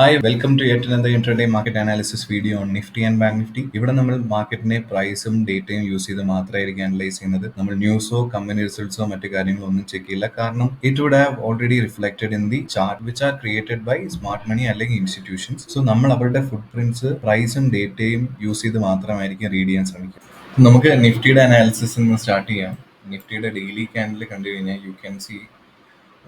Hi, welcome to yet another intraday market analysis video on Nifty and Bank Nifty. ഇവിടെ നമ്മൾ മാർക്കറ്റിനെ പ്രൈസും ഡേറ്റയും use ചെയ്ത് മാത്രമായിരിക്കും അനലൈസ് ചെയ്യുന്നത്. നമ്മൾ ന്യൂസോ കമ്പനി റിസൾട്ട്സോ മറ്റു കാര്യങ്ങളോ ഒന്നും ചെക്ക് ചെയ്യില്ല. കാരണം it would have already reflected in the chart which are created by smart money അല്ലെങ്കിൽ ഇൻസ്റ്റിറ്റ്യൂഷൻസ്. സോ നമ്മൾ അവരുടെ ഫുട് പ്രിന്റ്സ് പ്രൈസും ഡേറ്റയും യൂസ് ചെയ്ത് മാത്രമായിരിക്കും റീഡ് ചെയ്യാൻ ശ്രമിക്കുക. നമുക്ക് നിഫ്റ്റിയുടെ അനാലിസിസ് നിന്ന് സ്റ്റാർട്ട് ചെയ്യാം. നിഫ്റ്റിയുടെ ഡെയിലി ക്യാൻഡിൽ കണ്ടു കഴിഞ്ഞാൽ യു ക്യാൻ സി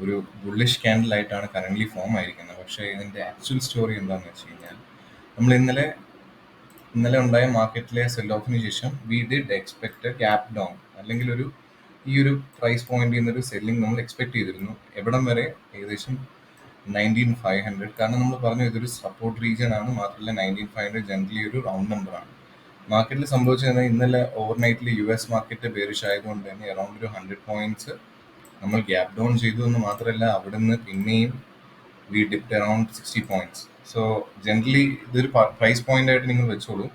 ഒരു ബുള്ളിഷ് ക്യാൻഡിൽ ആയിട്ടാണ് കറന്റ് ഫോം ആയിരിക്കുന്നത്. പക്ഷേ ഇതിന്റെ ആക്ച്വൽ സ്റ്റോറി എന്താണെന്ന് വെച്ച് കഴിഞ്ഞാൽ നമ്മൾ ഇന്നലെ ഉണ്ടായ മാർക്കറ്റിലെ സെൽ ഓഫിന് ശേഷം we did expect gap down അല്ലെങ്കിൽ ഈ ഒരു പ്രൈസ് പോയിന്റിൽ നിന്നൊരു സെല്ലിംഗ് നമ്മൾ എക്സ്പെക്ട് ചെയ്തിരുന്നു. എവിടം വരെ? ഏകദേശം 19,500. കാരണം നമ്മൾ പറഞ്ഞു ഇതൊരു സപ്പോർട്ട് റീജിയൻ ആണ്. മാത്രമല്ല 19,500 ജനറലി ഒരു റൗണ്ട് നമ്പറാണ്. മാർക്കറ്റിൽ സംഭവിച്ചത് ഇന്നലെ ഓവർനൈറ്റിൽ US മാർക്കറ്റ് ബെയറിഷ് ആയതുകൊണ്ട് തന്നെ അറൗണ്ട് ഒരു 100 പോയിന്റ്സ് നമ്മൾ ഗ്യാപ് ഡൗൺ ചെയ്തു എന്ന് മാത്രമല്ല അവിടെ നിന്ന് പിന്നെയും we dipped around 60 points. So generally ഇതൊരു പ്രൈസ് പോയിന്റ് ആയിട്ട് നിങ്ങൾ വെച്ചോളൂ.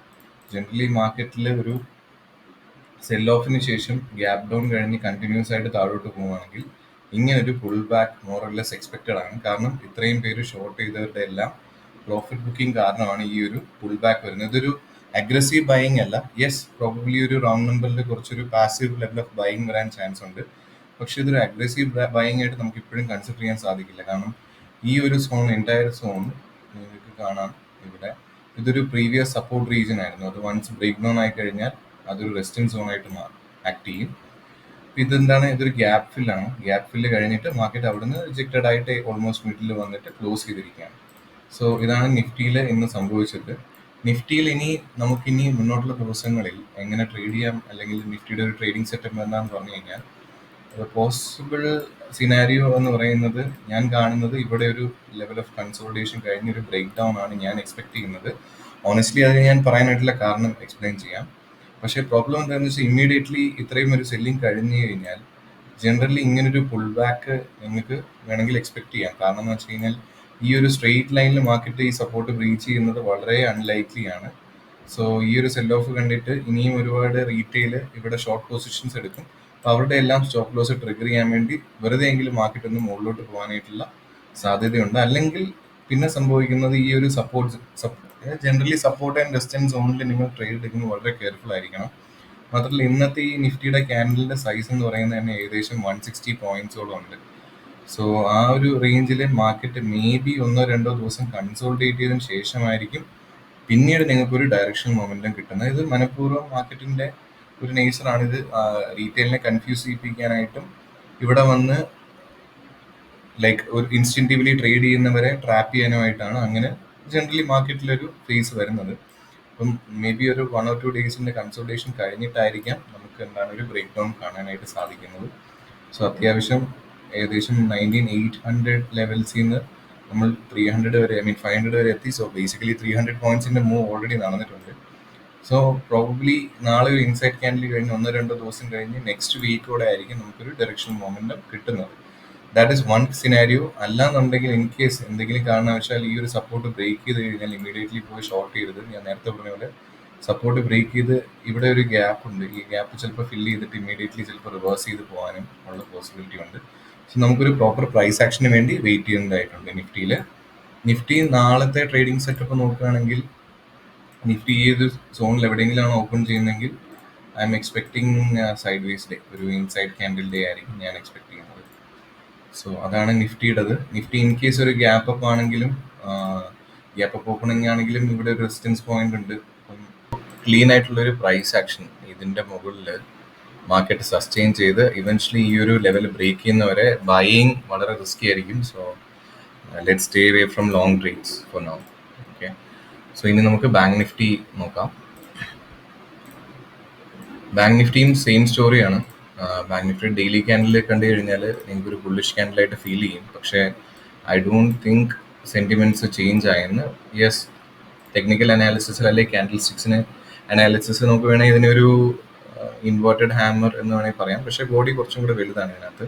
ജനറലി മാർക്കറ്റിൽ ഒരു സെൽ ഓഫിന് ശേഷം ഗ്യാപ് ഡൗൺ കഴിഞ്ഞ് കണ്ടിന്യൂസ് ആയിട്ട് താഴോട്ട് പോവുകയാണെങ്കിൽ ഇങ്ങനെ ഒരു പുൾ ബാക്ക് മോറലെസ് എക്സ്പെക്റ്റഡ് ആണ്. കാരണം ഇത്രയും പേര് ഷോർട്ട് ചെയ്തവരുടെ എല്ലാം പ്രോഫിറ്റ് ബുക്കിംഗ് കാരണമാണ് ഈ ഒരു പുൾ ബാക്ക് വരുന്നത്. ഇതൊരു അഗ്രസീവ് ബൈയിങ് അല്ല. യെസ്, പ്രോബബ്ലി ഒരു റൗണ്ട് നമ്പറിൽ കുറച്ചൊരു പാസീവ് ലെവൽ ഓഫ് ബൈയിങ് വരാൻ ചാൻസ് ഉണ്ട്. പക്ഷെ ഇതൊരു അഗ്രസീവ് ബൈയിങ് ആയിട്ട് നമുക്ക് ഇപ്പോഴും കൺസിഡർ ചെയ്യാൻ സാധിക്കില്ല. കാരണം ഈ ഒരു സോൺ, എൻറ്റയർ സോൺ നിങ്ങൾക്ക് കാണാം ഇവിടെ, ഇതൊരു പ്രീവിയസ് സപ്പോർട്ട് റീജിയൻ ആയിരുന്നു. അത് വൺസ് ബ്രേക്ക് ഡൗൺ ആയി കഴിഞ്ഞാൽ അതൊരു റെസ്റ്റിംഗ് സോൺ ആയിട്ട് ആക്ട് ചെയ്യും. ഇതെന്താണ്? ഇതൊരു ഗ്യാപ് ഫില്ലാണ്. ഗ്യാപ് ഫില്ല് കഴിഞ്ഞിട്ട് മാർക്കറ്റ് അവിടുന്ന് റിജക്റ്റഡ് ആയിട്ട് ഓൾമോസ്റ്റ് മിഡിൽ വന്നിട്ട് ക്ലോസ് ചെയ്തിരിക്കുകയാണ്. സോ ഇതാണ് നിഫ്റ്റിയിൽ ഇന്ന് സംഭവിച്ചത്. നിഫ്റ്റിയിൽ നമുക്കിനി മുന്നോട്ടുള്ള ദിവസങ്ങളിൽ എങ്ങനെ ട്രേഡ് ചെയ്യാം അല്ലെങ്കിൽ നിഫ്റ്റിയുടെ ഒരു ട്രേഡിംഗ് സെറ്റപ്പ് എന്താണെന്ന് പറഞ്ഞു കഴിഞ്ഞാൽ പോസിബിൾ സിനാരിയോ എന്ന് പറയുന്നത് ഞാൻ കാണുന്നത് ഇവിടെ ഒരു ലെവൽ ഓഫ് കൺസോൾട്ടേഷൻ കഴിഞ്ഞൊരു ബ്രേക്ക് ഡൗൺ ആണ് ഞാൻ എക്സ്പെക്ട് ചെയ്യുന്നത്. ഓണസ്റ്റ്ലി അത് ഞാൻ പറയാനായിട്ടുള്ള കാരണം എക്സ്പ്ലെയിൻ ചെയ്യാം. പക്ഷേ പ്രോബ്ലം എന്താണെന്ന് വെച്ചാൽ ഇമ്മീഡിയറ്റ്ലി ഇത്രയും ഒരു സെല്ലിംഗ് കഴിഞ്ഞു കഴിഞ്ഞാൽ ജനറലി ഇങ്ങനൊരു പുൾ ബാക്ക് നിങ്ങൾക്ക് വേണമെങ്കിൽ എക്സ്പെക്ട് ചെയ്യാം. കാരണം എന്ന് വെച്ച് കഴിഞ്ഞാൽ ഈ ഒരു സ്ട്രെയിറ്റ് ലൈനിൽ മാർക്കറ്റ് ഈ സപ്പോർട്ട് ബ്രീച്ച് ചെയ്യുന്നത് വളരെ അൺലൈക്ലി ആണ്. സോ ഈ ഒരു സെൽ ഓഫ് കണ്ടിട്ട് ഇനിയും ഒരുപാട് റീറ്റെയിൽ ഇവിടെ ഷോർട്ട് പൊസിഷൻസ് എടുക്കും. അപ്പോൾ അവരുടെ എല്ലാം സ്റ്റോപ്പ് ലോസ് ട്രിഗർ ചെയ്യാൻ വേണ്ടി വെറുതെ എങ്കിലും മാർക്കറ്റ് ഒന്ന് മുകളിലോട്ട് പോകാനായിട്ടുള്ള സാധ്യതയുണ്ട്. അല്ലെങ്കിൽ പിന്നെ സംഭവിക്കുന്നത് ഈ ഒരു ജനറലി സപ്പോർട്ട് ആൻഡ് റെസിസ്റ്റൻസ് സോണിൽ നിങ്ങൾ ട്രേഡ് എടുക്കുമ്പോൾ വളരെ കെയർഫുൾ ആയിരിക്കണം. മാത്രമല്ല ഇന്നത്തെ ഈ നിഫ്റ്റിയുടെ ക്യാൻഡലിന്റെ സൈസ് എന്ന് പറയുന്നത് തന്നെ ഏകദേശം 160 പോയിന്റ്സോളം ഉണ്ട്. സോ ആ ഒരു റേഞ്ചിൽ മാർക്കറ്റ് മേ ബി 1-2 ദിവസം കൺസോൾട്ടേറ്റ് ചെയ്തതിന് ശേഷമായിരിക്കും പിന്നീട് നിങ്ങൾക്കൊരു ഡയറക്ഷൻ മൊമെന്റം കിട്ടുന്നത്. ഇത് മനഃപൂർവ്വം മാർക്കറ്റിന്റെ ഒരു നേച്ചറാണ്. ഇത് റീറ്റെയിലിനെ കൺഫ്യൂസ് ചെയ്യിപ്പിക്കാനായിട്ടും ഇവിടെ വന്ന് ലൈക്ക് ഒരു ഇൻസ്റ്റിൻറ്റീവ്ലി ട്രേഡ് ചെയ്യുന്നവരെ ട്രാപ്പ് ചെയ്യാനുമായിട്ടാണ് അങ്ങനെ ജനറലി മാർക്കറ്റിലൊരു ഫേസ് വരുന്നത്. അപ്പം മേ ബി ഒരു 1 or 2 ഡേയ്സിന്റെ കൺസൾട്ടേഷൻ കഴിഞ്ഞിട്ടായിരിക്കാം നമുക്ക് എന്താണ് ഒരു ബ്രേക്ക് ഡൗൺ കാണാനായിട്ട് സാധിക്കുന്നത്. സോ അത്യാവശ്യം ഏകദേശം 19,800 ലെവൽസിൽ നിന്ന് നമ്മൾ 300 വരെ, 500 വരെ എത്തി. സോ ബേസിക്കലി 300 പോയിന്റ്സിന്റെ മൂവ് ഓൾറെഡി നടന്നിട്ടുണ്ട്. സോ പ്രോബബ്ലി നാളെ ഒരു ഇൻസൈഡ് ക്യാൻഡിൽ കഴിഞ്ഞ് 1-2 ദിവസം കഴിഞ്ഞ് നെക്സ്റ്റ് വീക്കോടെ ആയിരിക്കും നമുക്കൊരു ഡയറക്ഷൻ മൊമെന്റം കിട്ടുന്നത്. That is one scenario. അല്ലാന്നുണ്ടെങ്കിൽ ഇൻ കേസ് എന്തെങ്കിലും കാരണവശാൽ ഈ ഒരു സപ്പോർട്ട് ബ്രേക്ക് ചെയ്ത് കഴിഞ്ഞാൽ ഇമീഡിയറ്റ്ലി പോയി ഷോർട്ട് ചെയ്തത്, ഞാൻ നേരത്തെ പറഞ്ഞ പോലെ സപ്പോർട്ട് ബ്രേക്ക് ചെയ്ത് ഇവിടെ ഒരു ഗ്യാപ്പ് ഉണ്ട്. ഈ ഗ്യാപ്പ് ചിലപ്പോൾ ഫില്ല് ചെയ്തിട്ട് ഇമീഡിയറ്റ്ലി ചിലപ്പോൾ റിവേഴ്സ് ചെയ്ത് പോകാനും ഉള്ള പോസിബിലിറ്റി ഉണ്ട്. സോ നമുക്കൊരു പ്രോപ്പർ പ്രൈസ് ആക്ഷന് വേണ്ടി വെയിറ്റ് ചെയ്യേണ്ടതായിട്ടുണ്ട് നിഫ്റ്റിയിൽ. നിഫ്റ്റി നാളത്തെ ട്രേഡിംഗ് സെറ്റപ്പ് നോക്കുകയാണെങ്കിൽ നിഫ്റ്റി ഈ ഒരു സോണിൽ എവിടെയെങ്കിലാണ് ഓപ്പൺ ചെയ്യുന്നതെങ്കിൽ I M expecting side vase day, ഒരു ഇൻസൈഡ് ക്യാൻഡിൽ ഡേ ആയിരിക്കും ഞാൻ എക്സ്പെക്ട് ചെയ്യുന്നത്. സോ അതാണ് നിഫ്റ്റിയുടേത്. നിഫ്റ്റി ഇൻ കേസ് ഒരു ഗ്യാപ്പ് അപ്പ് ആണെങ്കിലും ഗ്യാപ്പ് അപ്പ് ഓപ്പണിംഗ് ആണെങ്കിലും ഇവിടെ ഒരു റെസിസ്റ്റൻസ് പോയിന്റ് ഉണ്ട്. അപ്പം ക്ലീൻ ആയിട്ടുള്ള ഒരു പ്രൈസ് ആക്ഷൻ ഇതിന്റെ മുകളിൽ മാർക്കറ്റ് സസ്റ്റെയിൻ ചെയ്ത് ഇവൻച്വലി ഈ ഒരു ലെവൽ ബ്രേക്ക് ചെയ്യുന്നവരെ ബൈയിങ് വളരെ റിസ്കി ആയിരിക്കും. So let stay away from long trades for now. Okay, so ഇനി നമുക്ക് ബാങ്ക് നിഫ്റ്റി നോക്കാം. ബാങ്ക് നിഫ്റ്റിയും സെയിം സ്റ്റോറിയാണ്. ബാങ്ക് നിഫ്റ്റി ഡെയിലി ക്യാൻഡിൽ കണ്ടു കഴിഞ്ഞാൽ എനിക്കൊരു ബുള്ളിഷ് ക്യാൻഡിലായിട്ട് ഫീൽ ചെയ്യും. പക്ഷേ I don't think sentiments change ആയെന്ന്. യെസ്, ടെക്നിക്കൽ അനാലിസിസിൽ അല്ലെങ്കിൽ ക്യാൻഡിൽ സ്റ്റിക്സിന് അനാലിസിസ് നമുക്ക് വേണമെങ്കിൽ ഇതിനൊരു ഇൻവേർട്ടഡ് ഹാമർ എന്ന് വേണമെങ്കിൽ പറയാം. പക്ഷേ ബോഡി കുറച്ചും കൂടെ വലുതാണ് ഇതിനകത്ത്.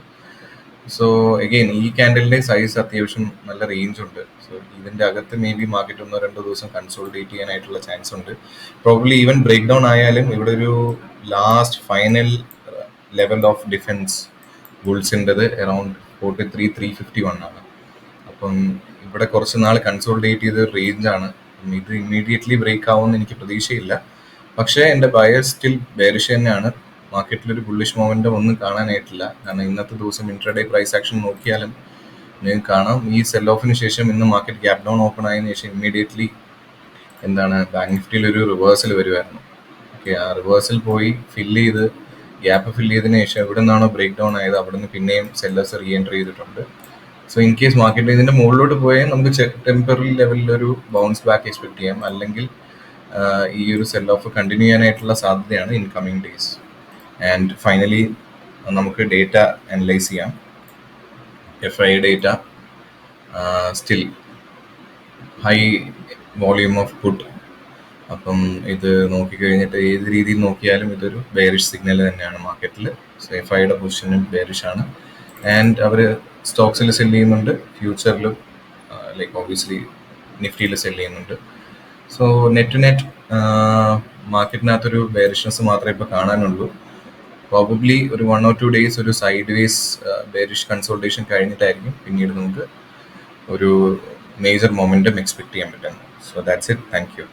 സോ അഗെയിൻ ഈ ക്യാൻഡലിന്റെ സൈസ് അത്യാവശ്യം നല്ല റേഞ്ച് ഉണ്ട്. സോ ഇതിന്റെ അകത്ത് മേ ബി മാർക്കറ്റ് 1-2 ദിവസം കൺസോൾട്ടേറ്റ് ചെയ്യാനായിട്ടുള്ള ചാൻസ് ഉണ്ട്. പ്രോബ്ലി ഈവൻ ബ്രേക്ക് ഡൗൺ ആയാലും ഇവിടെ ഒരു last final level of defence ബുൾസിൻ്റെത് അറൌണ്ട് 43,351 ആണ്. അപ്പം ഇവിടെ കുറച്ച് നാൾ കൺസോളിഡേറ്റ് ചെയ്ത റേഞ്ചാണ്. ഇത് ഇമ്മീഡിയറ്റ്ലി ബ്രേക്ക് ആവുമെന്ന് എനിക്ക് പ്രതീക്ഷയില്ല. പക്ഷേ എൻ്റെ ബയേഴ്സ് സ്റ്റിൽ ബെയറിഷ് തന്നെയാണ്. മാർക്കറ്റിലൊരു ബുള്ളിഷ് മൊമെന്റം ഒന്നും കാണാനായിട്ടില്ല. കാരണം ഇന്നത്തെ ദിവസം ഇൻട്രാഡേ പ്രൈസ് ആക്ഷൻ നോക്കിയാലും നിങ്ങൾക്ക് കാണാം, ഈ സെൽ ഓഫിന് ശേഷം ഇന്ന് മാർക്കറ്റ് ഗ്യാപ് ഡൗൺ ഓപ്പൺ ആയതിനു ശേഷം ഇമ്മീഡിയറ്റ്ലി ബാങ്ക് നിഫ്റ്റിയിൽ ഒരു റിവേഴ്സൽ വരുമായിരുന്നു. ഓക്കെ, ആ റിവേഴ്സൽ പോയി ഗ്യാപ്പ് ഫില്ല് ചെയ്തതിനു ശേഷം എവിടെ നിന്നാണോ ബ്രേക്ക് ഡൗൺ ആയത് അവിടെ നിന്ന് പിന്നെയും സെല്ലേഴ്സ് റീ എൻട്രി ചെയ്തിട്ടുണ്ട്. സോ ഇൻ കേസ് മാർക്കറ്റ് ഇതിന്റെ മുകളിലോട്ട് പോയാൽ നമുക്ക് ടെമ്പററി ലെവലിൽ ഒരു ബൗൺസ് ബാക്ക് എക്സ്പെക്ട് ചെയ്യാം. അല്ലെങ്കിൽ ഈ ഒരു സെൽ ഓഫ് കണ്ടിന്യൂ ചെയ്യാനായിട്ടുള്ള സാധ്യതയാണ് in coming days. And finally നമുക്ക് ഡേറ്റ അനലൈസ് ചെയ്യാം. FI data still high volume of puttu. അപ്പം ഇത് നോക്കിക്കഴിഞ്ഞിട്ട് ഏത് രീതിയിൽ നോക്കിയാലും ഇതൊരു ബെയറിഷ് സിഗ്നൽ തന്നെയാണ് മാർക്കറ്റിൽ. സോ FIയുടെ പൊസിഷനും ബെയറിഷ് ആണ്. ആൻഡ് അവർ സ്റ്റോക്സിൽ സെല് ചെയ്യുന്നുണ്ട്, ഫ്യൂച്ചറിലും ലൈക്ക് ഓബിയസ്ലി നിഫ്റ്റിയിൽ സെല് ചെയ്യുന്നുണ്ട്. സോ നെറ്റ് ടു നെറ്റ് മാർക്കറ്റിനകത്തൊരു ബെയറിഷ്നെസ് മാത്രമേ ഇപ്പോൾ കാണാനുള്ളൂ. പ്രോബബ്ലി ഒരു 1 or 2 days ഒരു സൈഡ് വേസ് ബെയറിഷ് കൺസോൾട്ടേഷൻ കഴിഞ്ഞിട്ടായിരിക്കും പിന്നീട് നമുക്ക് ഒരു മേജർ മൊമെന്റം എക്സ്പെക്ട് ചെയ്യാൻ പറ്റുന്നത്. So that's it. Thank you.